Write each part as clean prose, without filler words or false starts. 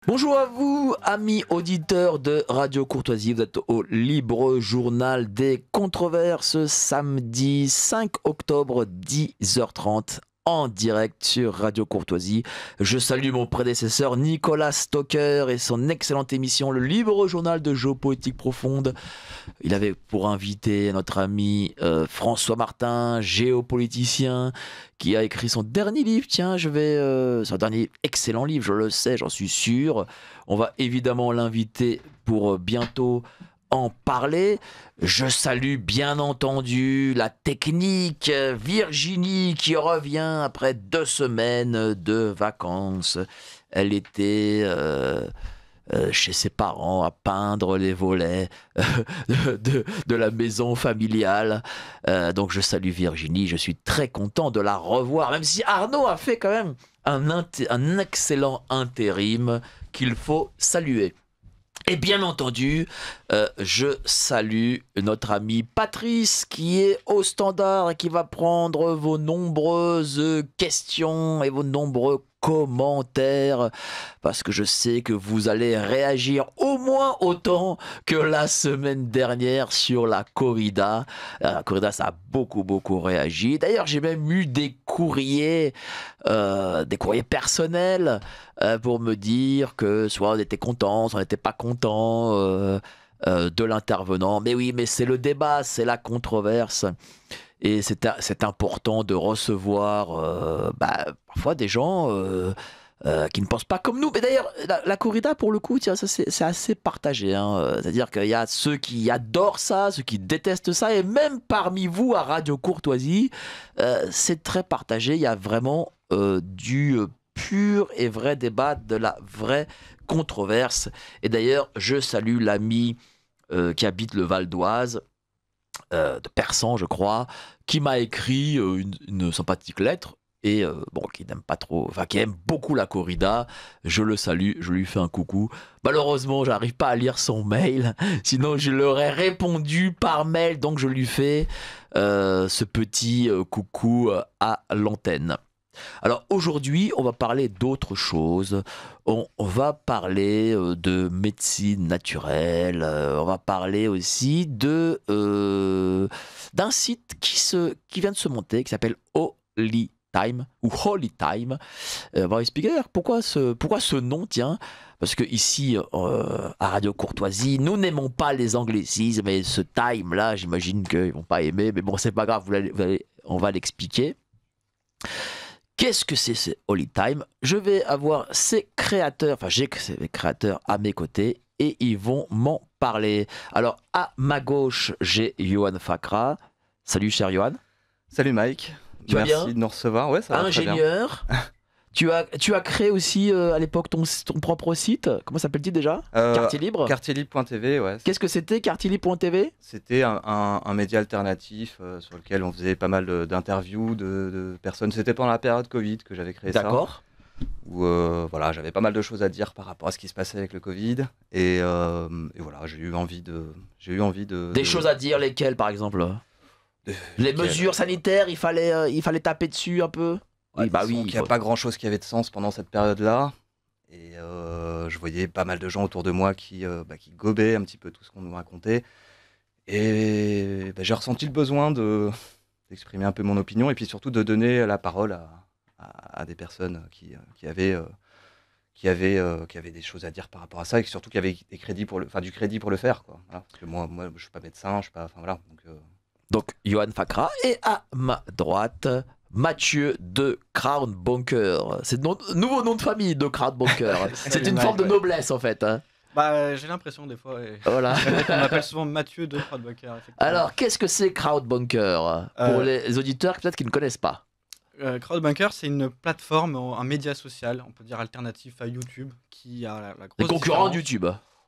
Bonjour à vous, amis auditeurs de Radio Courtoisie. Vous êtes au Libre Journal des Controverses, samedi 5 octobre, 10h30, en direct sur Radio Courtoisie. Je salue mon prédécesseur Nicolas Stocker et son excellente émission, le Libre Journal de géopolitique profonde. Il avait pour invité notre ami François Martin, géopoliticien, qui a écrit son dernier livre. Tiens, son dernier excellent livre, je le sais, j'en suis sûr. On va évidemment l'inviter pour bientôt en parler. Je salue bien entendu la technique, Virginie, qui revient après 2 semaines de vacances. Elle était chez ses parents à peindre les volets de la maison familiale. Donc je salue Virginie, je suis très content de la revoir, même si Arnaud a fait quand même un excellent intérim qu'il faut saluer. Et bien entendu, je salue notre ami Patrice qui est au standard et qui va prendre vos nombreuses questions et vos nombreux commentaires parce que je sais que vous allez réagir au moins autant que la semaine dernière sur la corrida. La corrida, ça a beaucoup réagi. D'ailleurs, j'ai même eu des courriers personnels pour me dire que soit on était content, soit on n'était pas content de l'intervenant. Mais oui, mais c'est le débat, c'est la controverse. Et c'est important de recevoir parfois des gens qui ne pensent pas comme nous. Mais d'ailleurs, la corrida, pour le coup, tiens, ça, c'est assez partagé. Hein. C'est-à-dire qu'il y a ceux qui adorent ça, ceux qui détestent ça. Et même parmi vous, à Radio Courtoisie, c'est très partagé. Il y a vraiment du pur et vrai débat, de la vraie controverse. Et d'ailleurs, je salue l'ami qui habite le Val d'Oise, de Persan, je crois, qui m'a écrit une sympathique lettre et qui n'aime pas trop, enfin qui aime beaucoup la corrida. Je le salue, je lui fais un coucou. Malheureusement, j'arrive pas à lire son mail, sinon je leur ai répondu par mail, donc je lui fais ce petit coucou à l'antenne. Alors aujourd'hui, on va parler d'autre chose. On va parler de médecine naturelle. On va parler aussi d'un site qui vient de se monter, qui s'appelle Holy Time ou Holy Time. On va expliquer d'ailleurs pourquoi ce nom, tiens. Parce que ici, à Radio Courtoisie, nous n'aimons pas les anglicismes, mais ce time là, j'imagine qu'ils vont pas aimer. Mais bon, c'est pas grave, on va l'expliquer. Qu'est-ce que c'est ce Holy Time? Je vais avoir ses créateurs, enfin j'ai ses créateurs à mes côtés et ils vont m'en parler. Alors à ma gauche, j'ai Johan Fakra. Salut cher Johan. Salut Mike, Tu vas bien? merci de nous recevoir. Ouais, ça va très bien. Ingénieur. Tu as créé aussi à l'époque ton propre site. Comment s'appelle-t-il déjà? Quartier Libre. Quartierlibre.tv, ouais. Qu'est-ce que c'était quartierlibre.tv? C'était un média alternatif sur lequel on faisait pas mal d'interviews de personnes. C'était pendant la période Covid que j'avais créé ça. D'accord. Où voilà, j'avais pas mal de choses à dire par rapport à ce qui se passait avec le Covid. Et voilà, j'ai eu envie de. Des choses à dire, lesquelles par exemple? Les mesures sanitaires, il fallait taper dessus un peu. Oui, bah oui. Il n'y a pas grand chose qui avait de sens pendant cette période-là. Et je voyais pas mal de gens autour de moi qui gobaient un petit peu tout ce qu'on nous racontait. Et j'ai ressenti le besoin d'exprimer un peu mon opinion et puis surtout de donner la parole à des personnes qui avaient des choses à dire par rapport à ça et surtout qui avaient du crédit pour le faire, quoi. Voilà. Parce que moi, je suis pas médecin, je suis pas. Enfin voilà. Donc, Johan Fakra. Et à ma droite, Mathieu de Crown Bunker. C'est le nouveau nom de famille de Crown Bunker. C'est une forme de noblesse en fait. Hein. Bah, j'ai l'impression des fois. Voilà. On m'appelle souvent Mathieu de Crown Bunker. Alors, qu'est-ce que c'est Crown Bunker pour les auditeurs peut-être qui ne connaissent pas? Crowd Bunker, c'est une plateforme, un média social, on peut dire alternatif à YouTube, qui a la grosse. Les concurrents de YouTube.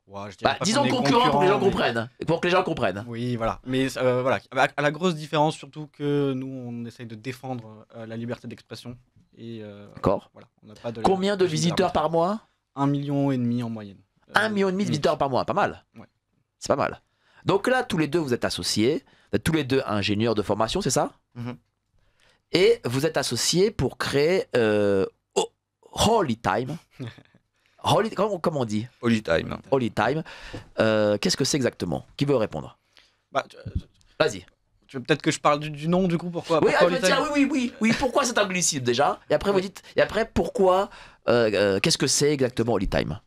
Ouais, disons concurrents pour que les gens comprennent. Pour que les gens comprennent. Oui, voilà. Mais voilà, à la grosse différence surtout que nous, on essaye de défendre la liberté d'expression. D'accord. Voilà, on n'a pas de. Combien de visiteurs par mois? 1,5 million en moyenne. 1,5 million de visiteurs par mois, pas mal. Ouais. C'est pas mal. Donc là, tous les deux, vous êtes associés. Vous êtes tous les deux ingénieurs de formation, c'est ça? Et vous êtes associés pour créer Holy Time. Comment on dit? Holy Time. Holy Time. Qu'est-ce que c'est exactement? Qui veut répondre? Vas-y. Tu veux peut-être que je parle du nom du coup, pourquoi Oui, Holy Time oui. Pourquoi cet anglicisme déjà? Et après, vous dites. Et après, pourquoi? Qu'est-ce que c'est exactement Holy Time?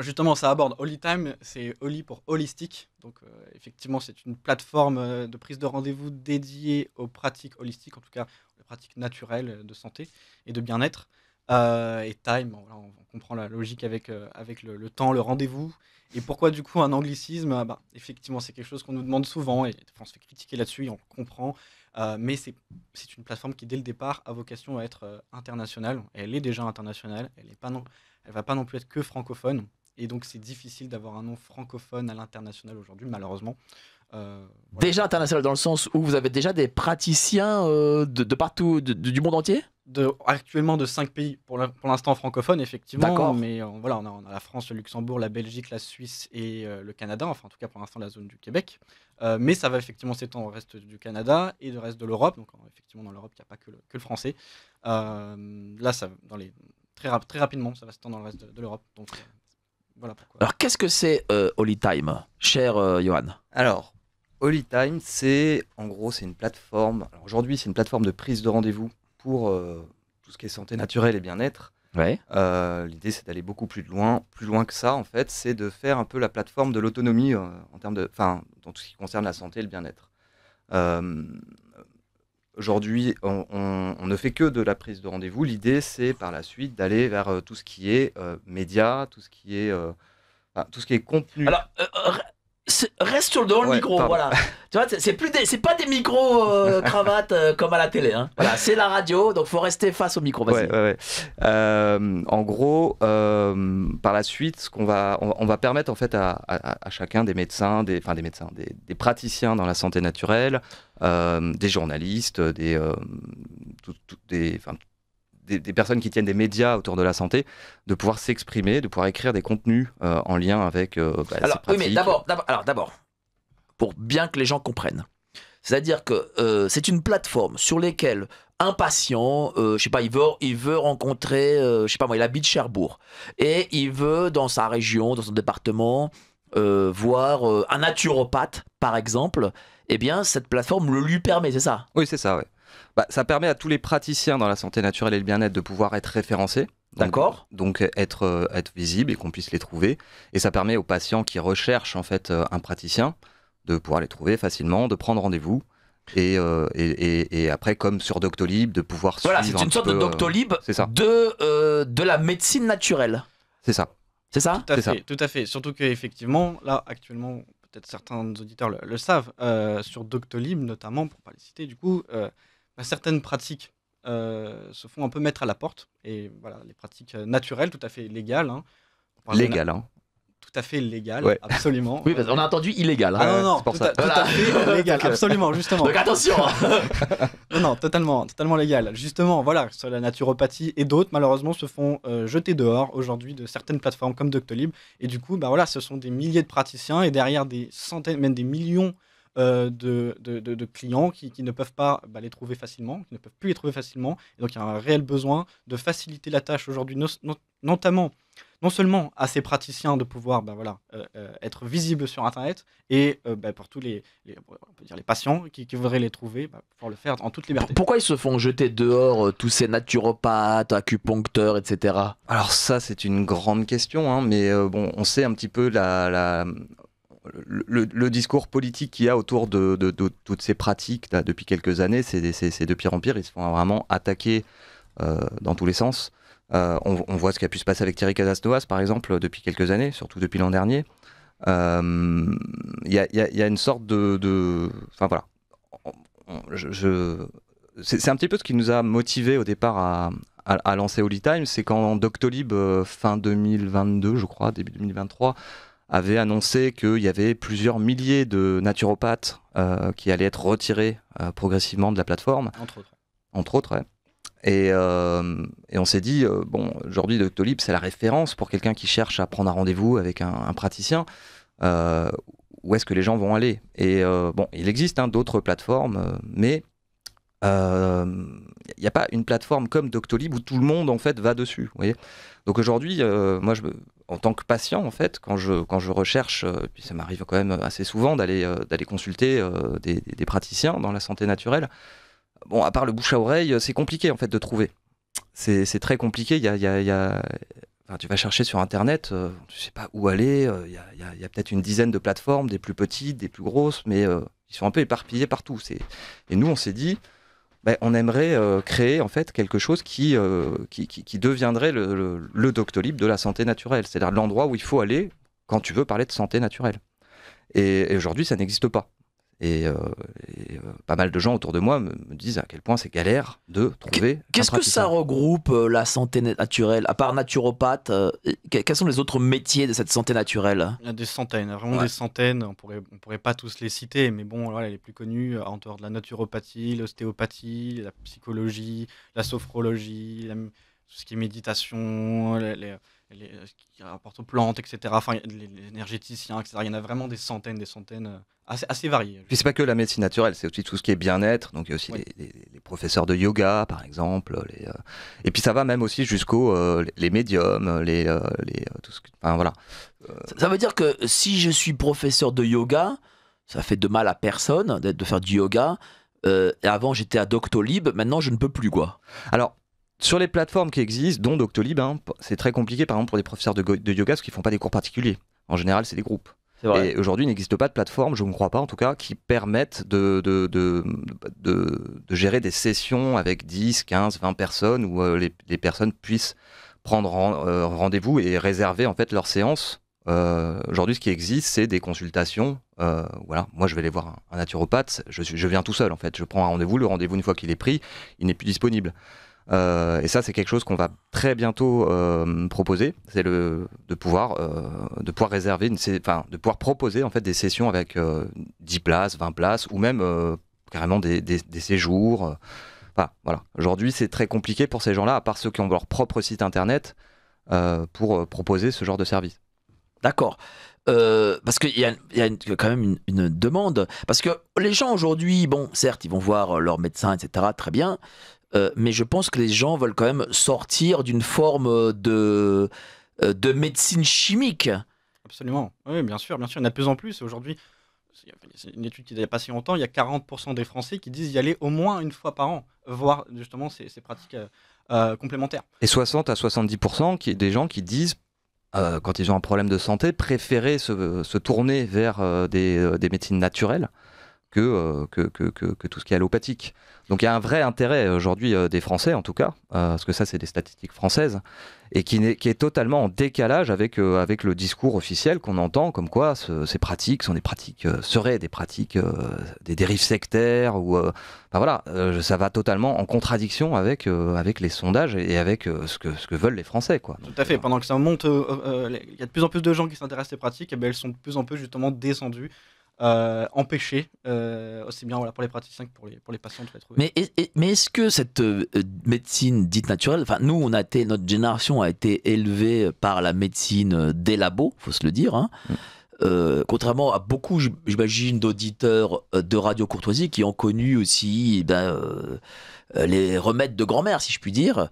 Justement, ça aborde Holy Time, c'est Holy pour holistique. Donc, effectivement, c'est une plateforme de prise de rendez-vous dédiée aux pratiques holistiques, en tout cas aux pratiques naturelles de santé et de bien-être. Et Time, voilà, on comprend la logique avec le temps, le rendez-vous. Et pourquoi du coup un anglicisme? Effectivement, c'est quelque chose qu'on nous demande souvent et on se fait critiquer là-dessus et on comprend. Mais c'est une plateforme qui, dès le départ, a vocation à être internationale. Et elle est déjà internationale. Elle va pas non plus être que francophone. Et donc, c'est difficile d'avoir un nom francophone à l'international aujourd'hui, malheureusement. Voilà. Déjà international dans le sens où vous avez déjà des praticiens de partout, du monde entier? Actuellement de 5 pays pour l'instant francophones, effectivement. D'accord. Mais voilà, on a la France, le Luxembourg, la Belgique, la Suisse et le Canada. Enfin, en tout cas, pour l'instant, la zone du Québec. Mais ça va effectivement s'étendre au reste du Canada et le reste de l'Europe. Donc, effectivement, dans l'Europe, il n'y a pas que le français. Là, très rapidement, ça va s'étendre dans le reste de l'Europe. Donc, voilà pourquoi. Alors, qu'est-ce que c'est Holy Time, cher Johan? Alors, Holy Time, c'est une plateforme. Alors, aujourd'hui, c'est une plateforme de prise de rendez-vous pour tout ce qui est santé naturelle et bien-être. Ouais. L'idée, c'est d'aller beaucoup plus loin que ça. En fait, c'est de faire un peu la plateforme de l'autonomie en termes dans tout ce qui concerne la santé et le bien-être. Aujourd'hui, on ne fait que de la prise de rendez-vous. L'idée, c'est par la suite d'aller vers tout ce qui est médias, tout ce qui est contenu. Alors, reste sur le devant le micro, pardon. voilà. Tu vois, c'est pas des micros cravates comme à la télé. Hein. Voilà, c'est la radio, donc faut rester face au micro. Vas-y. Ouais. En gros, par la suite, on va permettre en fait à chacun des médecins, des praticiens dans la santé naturelle, des journalistes, des personnes qui tiennent des médias autour de la santé, de pouvoir s'exprimer, de pouvoir écrire des contenus en lien avec ces Alors, oui, mais pratiques. d'abord, pour bien que les gens comprennent, c'est-à-dire que c'est une plateforme sur laquelle un patient, je sais pas, il veut rencontrer, je sais pas moi, il habite Cherbourg et il veut dans sa région, dans son département, voir un naturopathe, par exemple. Eh bien, cette plateforme le lui permet, c'est ça? Oui, c'est ça, ouais. Ça permet à tous les praticiens dans la santé naturelle et le bien-être de pouvoir être référencés. D'accord. Donc être visible et qu'on puisse les trouver. Et ça permet aux patients qui recherchent en fait un praticien de pouvoir les trouver facilement, de prendre rendez-vous. Et après, comme sur Doctolib, de pouvoir Voilà, suivre c'est une sorte de Doctolib c'est ça. de la médecine naturelle. C'est ça. C'est ça? Tout à fait. Surtout qu'effectivement, là, actuellement, peut-être certains auditeurs le savent, sur Doctolib notamment, pour ne pas les citer, du coup, certaines pratiques se font un peu mettre à la porte. Et voilà, les pratiques naturelles, tout à fait légales. Hein. Légal, hein. Tout à fait légal, Ouais. absolument. Oui, parce qu'on a entendu illégal. Hein. Ah non, c'est pour tout ça. à fait légal, absolument, justement. Donc attention. Non, totalement légal. Justement, voilà, sur la naturopathie et d'autres, malheureusement, se font jeter dehors aujourd'hui de certaines plateformes comme Doctolib. Et du coup, voilà, ce sont des milliers de praticiens et derrière des centaines, même des millions de clients qui ne peuvent pas les trouver facilement, qui ne peuvent plus les trouver facilement. Et donc, il y a un réel besoin de faciliter la tâche aujourd'hui, notamment non seulement à ces praticiens de pouvoir être visibles sur Internet et pour tous on peut dire les patients qui voudraient les trouver, pouvoir le faire en toute liberté. Pourquoi ils se font jeter dehors tous ces naturopathes, acupuncteurs, etc. Alors ça, c'est une grande question, hein, mais on sait un petit peu le discours politique qu'il y a autour de toutes ces pratiques là, depuis quelques années. C'est de pire en pire. Ils se font vraiment attaquer dans tous les sens. On voit ce qui a pu se passer avec Thierry Casasnovas, par exemple, depuis quelques années, surtout depuis l'an dernier. Il y a une sorte enfin voilà. C'est un petit peu ce qui nous a motivé au départ à lancer Holy Time. C'est quand Doctolib, fin 2022, je crois, début 2023, avait annoncé qu'il y avait plusieurs milliers de naturopathes qui allaient être retirés progressivement de la plateforme. Entre autres, ouais. Et on s'est dit, aujourd'hui, Doctolib, c'est la référence pour quelqu'un qui cherche à prendre un rendez-vous avec un praticien. Où est-ce que les gens vont aller? Et il existe d'autres plateformes, mais il n'y a pas une plateforme comme Doctolib où tout le monde en fait va dessus. Vous voyez, donc aujourd'hui, moi, en tant que patient, en fait, quand je recherche, puis ça m'arrive quand même assez souvent d'aller consulter des praticiens dans la santé naturelle. Bon, à part le bouche à oreille, c'est compliqué en fait de trouver. C'est très compliqué. Enfin, tu vas chercher sur Internet, tu sais pas où aller. Il y a peut-être une dizaine de plateformes, des plus petites, des plus grosses, mais ils sont un peu éparpillés partout. Et nous, on s'est dit, on aimerait créer en fait quelque chose qui deviendrait le Doctolib de la santé naturelle, c'est-à-dire l'endroit où il faut aller quand tu veux parler de santé naturelle. Et aujourd'hui, ça n'existe pas. Et pas mal de gens autour de moi me disent à quel point c'est galère de trouver. Qu'est-ce que ça regroupe, la santé naturelle? À part naturopathe, quels sont les autres métiers de cette santé naturelle? Il y a des centaines, vraiment des centaines. On pourrait pas tous les citer, mais bon, voilà, les plus connus, en dehors de la naturopathie, l'ostéopathie, la psychologie, la sophrologie, tout ce qui est méditation, ce qui rapporte aux plantes, etc. Enfin, les énergéticiens, etc. Il y en a vraiment des centaines, assez variés. Puis c'est pas que la médecine naturelle, c'est aussi tout ce qui est bien-être. Donc il y a aussi les professeurs de yoga, par exemple. Et puis ça va même aussi jusqu'aux les médiums, tout ce enfin voilà. Ça veut dire que si je suis professeur de yoga, ça fait de mal à personne de faire du yoga. Et avant j'étais à Doctolib, maintenant je ne peux plus, quoi. Alors, sur les plateformes qui existent, dont Doctolib, c'est très compliqué par exemple pour des professeurs de yoga parce qu'ils font pas des cours particuliers. En général, c'est des groupes. Et aujourd'hui, il n'existe pas de plateforme, je ne crois pas en tout cas, qui permettent de gérer des sessions avec 10, 15, 20 personnes où les personnes puissent prendre rendez-vous et réserver en fait leur séance. Aujourd'hui, ce qui existe, c'est des consultations. Voilà, moi, je vais aller voir un naturopathe. Je viens tout seul en fait. Je prends un rendez-vous. Le rendez-vous, une fois qu'il est pris, il n'est plus disponible. Et ça, c'est quelque chose qu'on va très bientôt proposer. C'est de pouvoir réserver, de pouvoir proposer en fait des sessions avec 10 places, 20 places, ou même carrément des séjours. Voilà. Aujourd'hui, c'est très compliqué pour ces gens-là, à part ceux qui ont leur propre site internet, pour proposer ce genre de service. D'accord. Parce qu'il y a quand même une demande. Parce que les gens aujourd'hui, bon, certes, ils vont voir leur médecin, etc. Très bien. Mais je pense que les gens veulent quand même sortir d'une forme de médecine chimique. Absolument. Oui, bien sûr. Il y en a de plus en plus. Aujourd'hui, c'est une étude qui date pas si longtemps, il y a 40% des Français qui disent y aller au moins une fois par an, voir justement ces pratiques complémentaires. Et 60 à 70% des gens qui disent, quand ils ont un problème de santé, préférer se tourner vers des médecines naturelles que tout ce qui est allopathique. Donc il y a un vrai intérêt aujourd'hui des Français en tout cas, parce que ça c'est des statistiques françaises, et qui est totalement en décalage avec le discours officiel qu'on entend, comme quoi ces pratiques sont seraient des pratiques, des dérives sectaires, ou voilà, ça va totalement en contradiction avec les sondages et avec ce que veulent les Français, quoi. Tout à fait, pendant que ça monte, il y a de plus en plus de gens qui s'intéressent à ces pratiques, et elles sont de plus en plus justement descendues. Empêcher, aussi bien pour les praticiens que pour les patients de les trouver. Mais est-ce que cette médecine dite naturelle, enfin nous notre génération a été élevée par la médecine des labos, faut se le dire, hein. Contrairement à beaucoup, j'imagine, d'auditeurs de Radio Courtoisie qui ont connu aussi les remèdes de grand-mère, si je puis dire.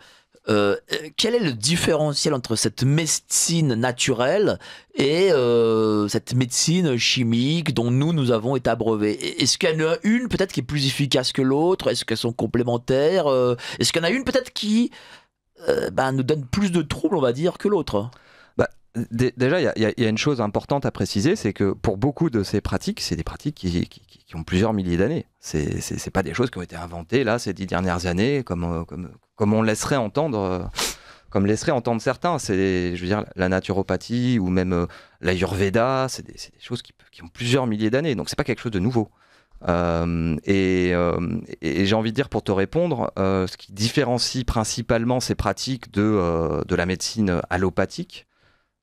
Quel est le différentiel entre cette médecine naturelle et cette médecine chimique dont nous avons été abreuvés? Est-ce qu'il y en a une peut-être qui est plus efficace que l'autre? Est-ce qu'elles sont complémentaires? Est-ce qu'il y en a une peut-être qui nous donne plus de troubles, on va dire, que l'autre? Déjà, il y a une chose importante à préciser, c'est que pour beaucoup de ces pratiques, c'est des pratiques qui ont plusieurs milliers d'années. C'est pas des choses qui ont été inventées là ces 10 dernières années, comme on laisserait entendre, comme laisseraient entendre certains. Je veux dire, la naturopathie ou même l'ayurveda, c'est des choses qui ont plusieurs milliers d'années. Donc c'est pas quelque chose de nouveau. Et j'ai envie de dire, pour te répondre, ce qui différencie principalement ces pratiques de la médecine allopathique,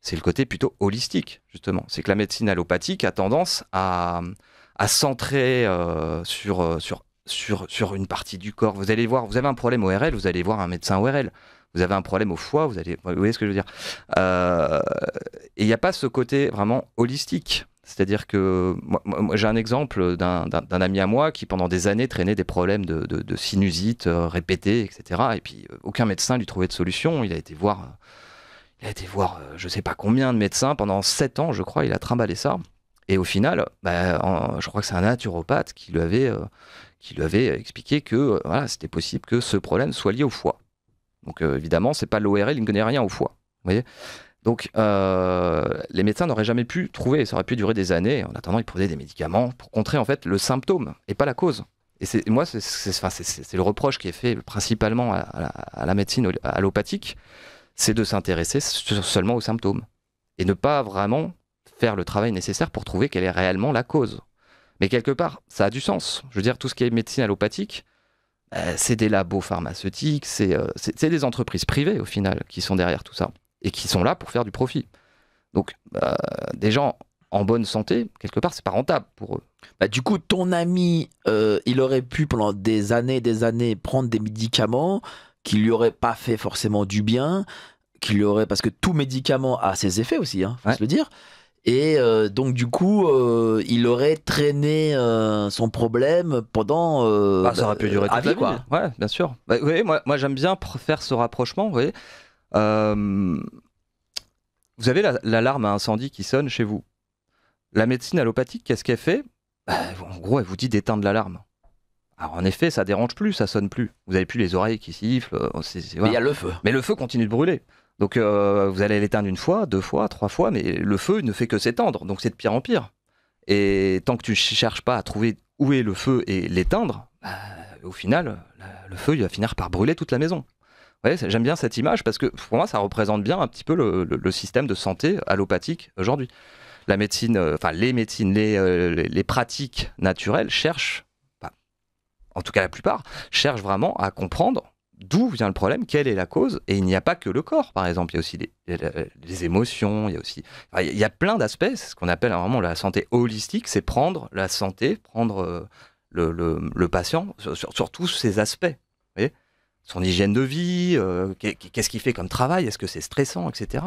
c'est le côté plutôt holistique, justement. C'est que la médecine allopathique a tendance à centrer sur une partie du corps. Vous allez voir, vous avez un problème ORL, vous allez voir un médecin ORL. Vous avez un problème au foie, vous voyez ce que je veux dire. Et il n'y a pas ce côté vraiment holistique. C'est-à-dire que moi, j'ai un exemple d'un ami à moi qui pendant des années traînait des problèmes de sinusite répétés, etc. Et puis aucun médecin lui trouvait de solution. Il a été voir je sais pas combien de médecins pendant 7 ans, je crois. Il a trimballé ça. Et au final, je crois que c'est un naturopathe qui lui avait expliqué que voilà, c'était possible que ce problème soit lié au foie. Donc évidemment, c'est pas l'ORL, il ne connaît rien au foie. Vous voyez ? Donc les médecins n'auraient jamais pu trouver, ça aurait pu durer des années. En attendant, ils prenaient des médicaments pour contrer en fait le symptôme et pas la cause. Et c'est le reproche qui est fait principalement à la médecine allopathique, c'est de s'intéresser seulement aux symptômes et ne pas vraiment faire le travail nécessaire pour trouver quelle est réellement la cause. Mais quelque part, ça a du sens. Je veux dire, tout ce qui est médecine allopathique, c'est des labos pharmaceutiques, c'est des entreprises privées au final qui sont derrière tout ça et qui sont là pour faire du profit. Donc, des gens en bonne santé, quelque part, c'est pas rentable pour eux. Du coup, ton ami, il aurait pu pendant des années prendre des médicaments qui lui auraient pas fait forcément du bien, parce que tout médicament a ses effets aussi, faut se le dire. Et donc du coup, il aurait traîné son problème pendant ça aurait pu durer toute la vie, quoi. Ouais, bien sûr. Vous voyez, moi j'aime bien faire ce rapprochement. Vous voyez, vous avez l'alarme à incendie qui sonne chez vous. La médecine allopathique, qu'est-ce qu'elle fait ? En gros, elle vous dit d'éteindre l'alarme. Alors en effet, ça dérange plus, ça sonne plus. Vous n'avez plus les oreilles qui sifflent. Mais il y a le feu. Mais le feu continue de brûler. Donc vous allez l'éteindre 1 fois, 2 fois, 3 fois, mais le feu ne fait que s'étendre, donc c'est de pire en pire. Et tant que tu ne cherches pas à trouver où est le feu et l'éteindre, au final, le feu il va finir par brûler toute la maison. Vous voyez, j'aime bien cette image parce que pour moi, ça représente bien un petit peu le système de santé allopathique aujourd'hui. La médecine, les pratiques naturelles cherchent, en tout cas la plupart, cherchent vraiment à comprendre d'où vient le problème, quelle est la cause, et il n'y a pas que le corps, par exemple, il y a aussi les émotions, il y a plein d'aspects, c'est ce qu'on appelle vraiment la santé holistique, c'est prendre la santé, prendre le patient sur tous ces aspects, vous voyez, son hygiène de vie, qu'est-ce qu'il fait comme travail, est-ce que c'est stressant, etc.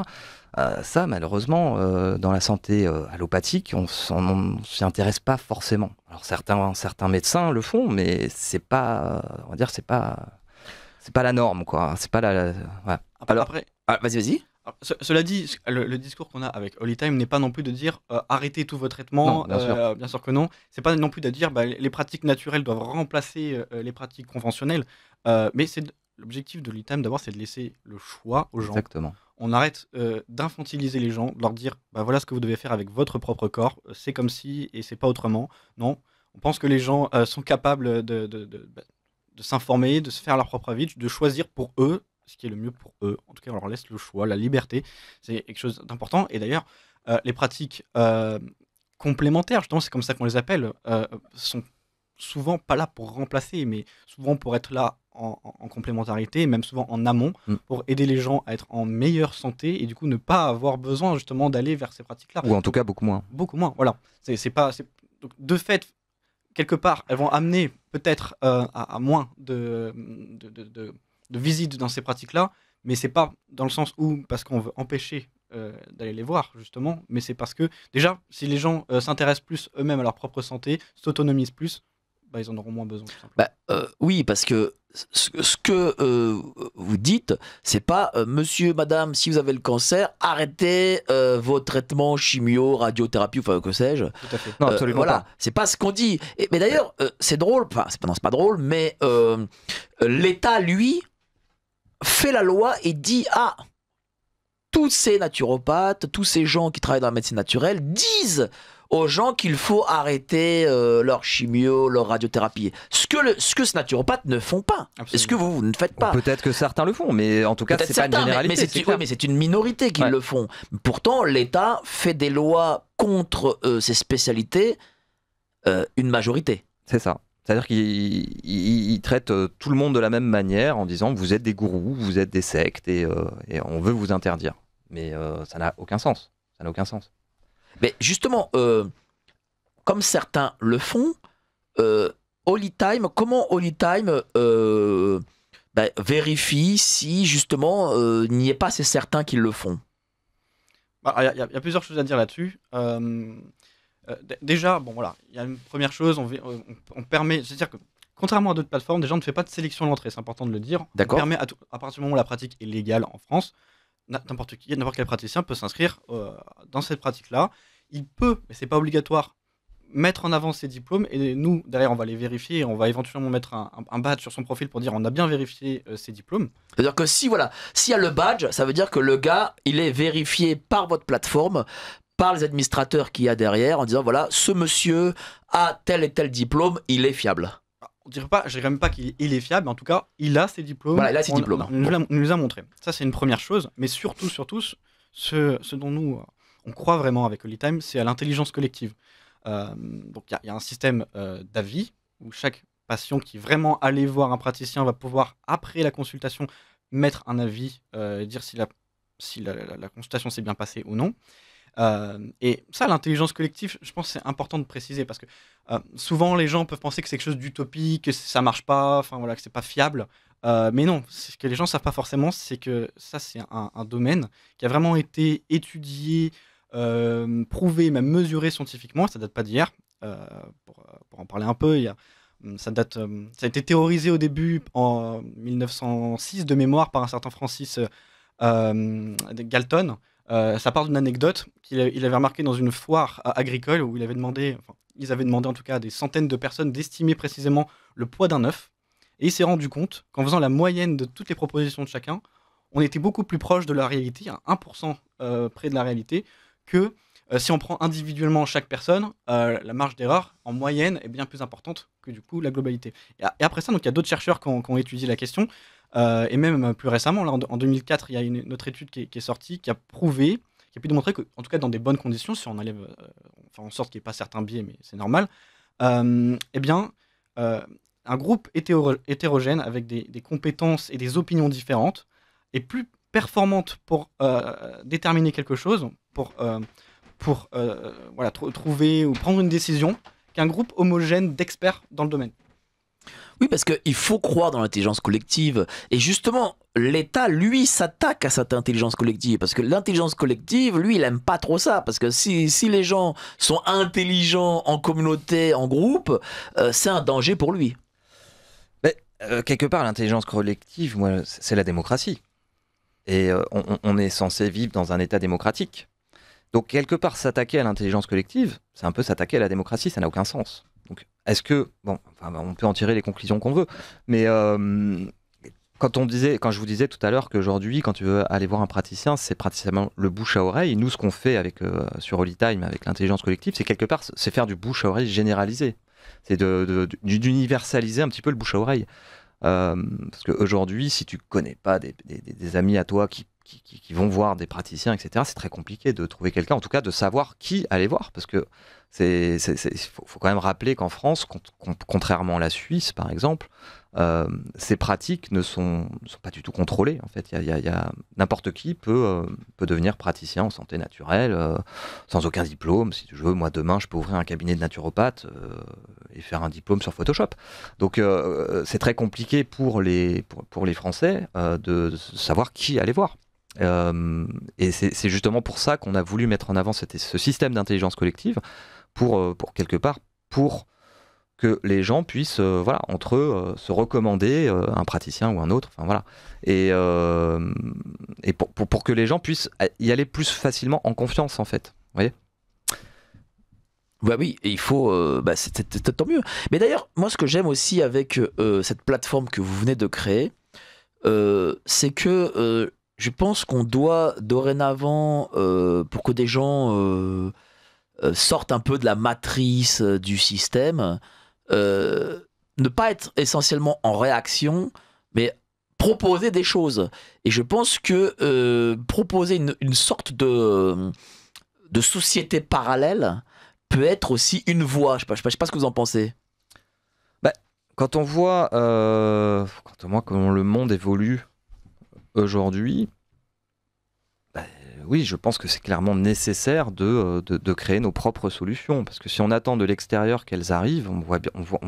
Ça, malheureusement, dans la santé allopathique, on s'y intéresse pas forcément. Alors certains médecins le font, mais c'est pas, on va dire, c'est pas la norme, quoi. C'est pas la. Ouais. Après, vas-y. Cela dit, le discours qu'on a avec Holytime n'est pas non plus de dire arrêtez tous vos traitements. Non, bien sûr que non. C'est pas non plus de dire les pratiques naturelles doivent remplacer les pratiques conventionnelles. Mais l'objectif de Holytime d'abord, c'est de laisser le choix aux gens. Exactement. On arrête d'infantiliser les gens, de leur dire voilà ce que vous devez faire avec votre propre corps. C'est comme si et c'est pas autrement. Non. On pense que les gens sont capables de s'informer, de se faire leur propre avis, de choisir pour eux ce qui est le mieux pour eux. En tout cas, on leur laisse le choix, la liberté. C'est quelque chose d'important. Et d'ailleurs, les pratiques complémentaires, justement, c'est comme ça qu'on les appelle, sont souvent pas là pour remplacer, mais souvent pour être là en complémentarité, et même souvent en amont, pour aider les gens à être en meilleure santé et du coup ne pas avoir besoin justement d'aller vers ces pratiques-là. Ou en tout cas beaucoup moins. Beaucoup moins, voilà. Donc, de fait, quelque part, elles vont amener peut-être à moins de visites dans ces pratiques-là, mais c'est pas dans le sens où, parce qu'on veut empêcher d'aller les voir, justement, mais c'est parce que, déjà, si les gens s'intéressent plus eux-mêmes à leur propre santé, s'autonomisent plus, ils en auront moins besoin. Tout simplement. Oui, parce que ce que vous dites, c'est pas monsieur, madame, si vous avez le cancer, arrêtez vos traitements chimio, radiothérapie, enfin que sais-je. Tout à fait. Non, absolument voilà, pas. c'est pas ce qu'on dit. Mais d'ailleurs, c'est drôle, enfin, c'est pas drôle, mais l'État, lui, fait la loi et dit tous ces naturopathes, tous ces gens qui travaillent dans la médecine naturelle disent aux gens qu'il faut arrêter leur chimio, leur radiothérapie. Ce que ces naturopathes ne font pas. Absolument. Et ce que vous ne faites pas. Peut-être que certains le font, mais en tout cas, Peut-être c'est pas une généralité. mais c'est une minorité qui Ouais. le font. Pourtant, l'État fait des lois contre ces spécialités, une majorité. C'est ça. C'est-à-dire qu'il traite tout le monde de la même manière en disant vous êtes des gourous, vous êtes des sectes et on veut vous interdire. Mais ça n'a aucun sens. Ça n'a aucun sens. Mais justement, comme certains le font, Holytime, comment Holytime vérifie si justement il n'y ait pas assez certains qui le font? Il y a plusieurs choses à dire là-dessus. Déjà, bon voilà, il y a une première chose, on permet, c'est-à-dire que contrairement à d'autres plateformes, déjà on ne fait pas de sélection à l'entrée, c'est important de le dire. D'accord. On permet à partir du moment où la pratique est légale en France, n'importe quel praticien peut s'inscrire dans cette pratique-là. Il peut, mais c'est pas obligatoire, mettre en avant ses diplômes et nous, derrière, on va les vérifier et on va éventuellement mettre un badge sur son profil pour dire on a bien vérifié ses diplômes. C'est-à-dire que s'il y a le badge, ça veut dire que le gars, il est vérifié par votre plateforme, par les administrateurs qu'il y a derrière, en disant voilà, ce monsieur a tel et tel diplôme, il est fiable. Je dirais même pas qu'il est fiable, mais en tout cas, il a ses diplômes. Voilà, il a ses diplômes. On nous les a montrés. Ça, c'est une première chose. Mais surtout, ce dont nous, on croit vraiment avec Holytime, c'est à l'intelligence collective. Donc, il y a un système d'avis où chaque patient qui est vraiment allé voir un praticien va pouvoir, après la consultation, mettre un avis, dire si la consultation s'est bien passée ou non. Et ça, l'intelligence collective, je pense que c'est important de préciser parce que souvent les gens peuvent penser que c'est quelque chose d'utopique, que ça marche pas, enfin voilà, que c'est pas fiable. Mais non, ce que les gens savent pas forcément, c'est que ça, c'est un domaine qui a vraiment été étudié, prouvé, même mesuré scientifiquement. Ça date pas d'hier. Pour en parler un peu, ça a été théorisé au début en 1906 de mémoire par un certain Francis Galton. Ça part d'une anecdote qu'il avait remarqué dans une foire agricole où ils avaient demandé en tout cas à des centaines de personnes d'estimer précisément le poids d'un œuf. Et il s'est rendu compte qu'en faisant la moyenne de toutes les propositions de chacun, on était beaucoup plus proche de la réalité, à 1% près de la réalité, que si on prend individuellement chaque personne, la marge d'erreur en moyenne est bien plus importante que du coup la globalité. Et après ça, donc, il y a d'autres chercheurs qui ont étudié la question. Et même plus récemment, là, en 2004, il y a une autre étude qui est sortie, qui a pu démontrer que, en tout cas dans des bonnes conditions, si on enlève, en sorte qu'il n'y ait pas certains biais, mais c'est normal, un groupe hétérogène avec des compétences et des opinions différentes est plus performante pour déterminer quelque chose, pour trouver ou prendre une décision, qu'un groupe homogène d'experts dans le domaine. Oui, parce qu'il faut croire dans l'intelligence collective. Et justement, l'État, lui, s'attaque à cette intelligence collective. Parce que l'intelligence collective, lui, il aime pas trop ça. Parce que si les gens sont intelligents en communauté, en groupe, c'est un danger pour lui. Mais, quelque part, l'intelligence collective, moi, c'est la démocratie. Et on est censé vivre dans un État démocratique. Donc, quelque part, s'attaquer à l'intelligence collective, c'est un peu s'attaquer à la démocratie, ça n'a aucun sens. Donc, est-ce que... Bon, on peut en tirer les conclusions qu'on veut, mais quand je vous disais tout à l'heure qu'aujourd'hui, quand tu veux aller voir un praticien, c'est pratiquement le bouche à oreille. Nous, ce qu'on fait sur Holytime, avec l'intelligence collective, c'est quelque part, c'est faire du bouche à oreille généralisé. C'est d'universaliser un petit peu le bouche à oreille. Parce qu'aujourd'hui, si tu connais pas des amis à toi qui vont voir des praticiens, etc., c'est très compliqué de trouver quelqu'un, en tout cas de savoir qui aller voir, parce que faut quand même rappeler qu'en France, contrairement à la Suisse par exemple, ces pratiques ne sont pas du tout contrôlées. En fait, n'importe qui peut devenir praticien en santé naturelle sans aucun diplôme. Si tu veux, moi demain, je peux ouvrir un cabinet de naturopathe et faire un diplôme sur Photoshop. Donc, c'est très compliqué pour les Français de savoir qui aller voir. Et c'est justement pour ça qu'on a voulu mettre en avant ce système d'intelligence collective pour quelque part pour que les gens puissent entre eux se recommander un praticien ou un autre, enfin voilà, et pour que les gens puissent y aller plus facilement en confiance en fait, vous voyez. Bah oui, et il faut, c'est tant mieux. Mais d'ailleurs, moi ce que j'aime aussi avec cette plateforme que vous venez de créer, c'est que je pense qu'on doit dorénavant, pour que des gens sortent un peu de la matrice du système, ne pas être essentiellement en réaction, mais proposer des choses. Et je pense que proposer une sorte de société parallèle peut être aussi une voie. Je sais pas ce que vous en pensez. Quand on voit comment le monde évolue aujourd'hui, oui, je pense que c'est clairement nécessaire de créer nos propres solutions, parce que si on attend de l'extérieur qu'elles arrivent, on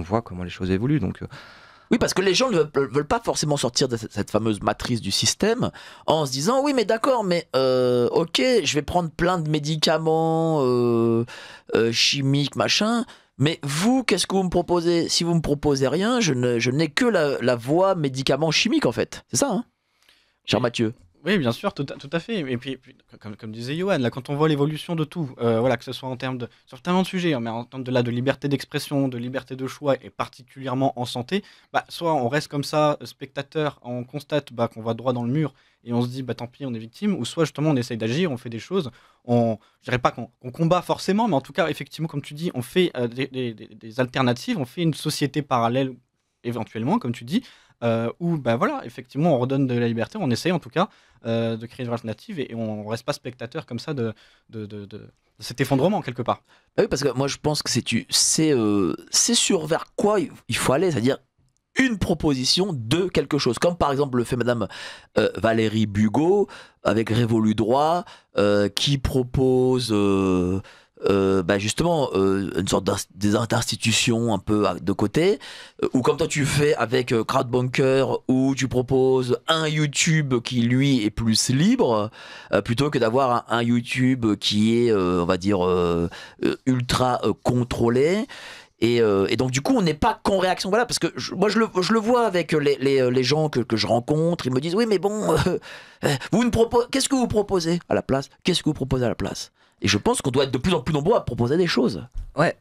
voit comment les choses évoluent. Donc, Oui, parce que les gens ne veulent pas forcément sortir de cette fameuse matrice du système en se disant oui, mais d'accord, mais ok, je vais prendre plein de médicaments chimiques, machin. Mais vous, qu'est-ce que vous me proposez? Si vous me proposez rien, je n'ai que la voie médicament chimique en fait. C'est ça, hein, cher Mathieu? Oui, bien sûr, tout à fait. Et puis, comme disait Johan, là, quand on voit l'évolution de tout, voilà, que ce soit en termes sur tellement de sujets, hein, mais en termes de liberté d'expression, de liberté de choix, et particulièrement en santé, bah, soit on reste comme ça, spectateur, on constate qu'on va droit dans le mur, et on se dit, bah tant pis, on est victime, ou soit justement on essaye d'agir, on fait des choses, je dirais pas qu'on combat forcément, mais en tout cas, effectivement, comme tu dis, on fait des alternatives, on fait une société parallèle, éventuellement, comme tu dis, où bah voilà, effectivement, on redonne de la liberté, on essaye en tout cas de créer une alternative et on ne reste pas spectateur comme ça de cet effondrement quelque part. Bah oui, parce que moi je pense que c'est sur vers quoi il faut aller, c'est-à-dire une proposition de quelque chose, comme par exemple le fait Madame Valérie Bugeaud avec Révolu Droit qui propose justement une sorte d'institution un peu de côté, ou comme toi tu fais avec Crowdbunker, où tu proposes un YouTube qui lui est plus libre, plutôt que d'avoir un YouTube qui est on va dire ultra contrôlé. Et donc du coup on n'est pas qu'en réaction, voilà, parce que moi je le vois avec les gens que je rencontre, ils me disent oui mais bon qu'est-ce que vous proposez à la place, et je pense qu'on doit être de plus en plus nombreux à proposer des choses. Ouais,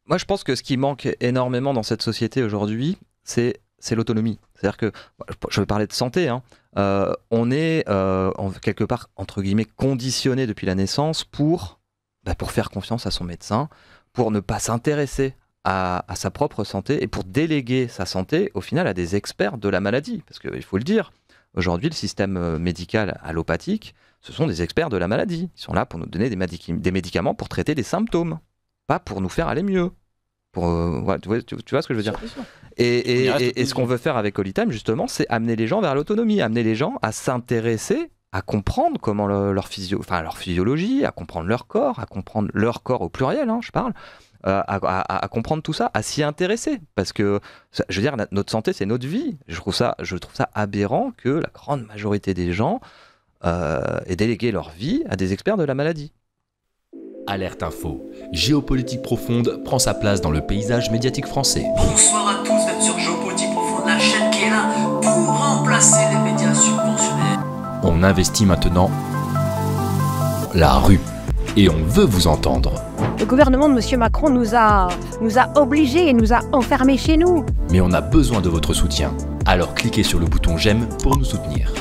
moi je pense que ce qui manque énormément dans cette société aujourd'hui, c'est l'autonomie. C'est-à-dire que, je vais parler de santé, hein, on est quelque part, entre guillemets, conditionné depuis la naissance pour faire confiance à son médecin, pour ne pas s'intéresser à sa propre santé et pour déléguer sa santé au final à des experts de la maladie. Parce qu'il faut le dire, aujourd'hui le système médical allopathique, ce sont des experts de la maladie. Ils sont là pour nous donner des médicaments pour traiter des symptômes, pas pour nous faire aller mieux. Voilà, tu vois ce que je veux dire. Et ce qu'on veut faire avec Holy Time, justement, c'est amener les gens vers l'autonomie, amener les gens à s'intéresser, à comprendre comment leur physiologie, à comprendre leur corps au pluriel, hein, je parle, à comprendre tout ça, à s'y intéresser, parce que je veux dire, notre santé c'est notre vie. Je trouve ça aberrant que la grande majorité des gens aient délégué leur vie à des experts de la maladie. Alerte Info, géopolitique profonde prend sa place dans le paysage médiatique français. Bonsoir à tous, vous êtes sur Géopolitique Profonde, la chaîne qui est là pour remplacer les médias subventionnés. On investit maintenant la rue et on veut vous entendre. Le gouvernement de M. Macron nous a obligés et nous a enfermés chez nous. Mais on a besoin de votre soutien. Alors cliquez sur le bouton j'aime pour nous soutenir.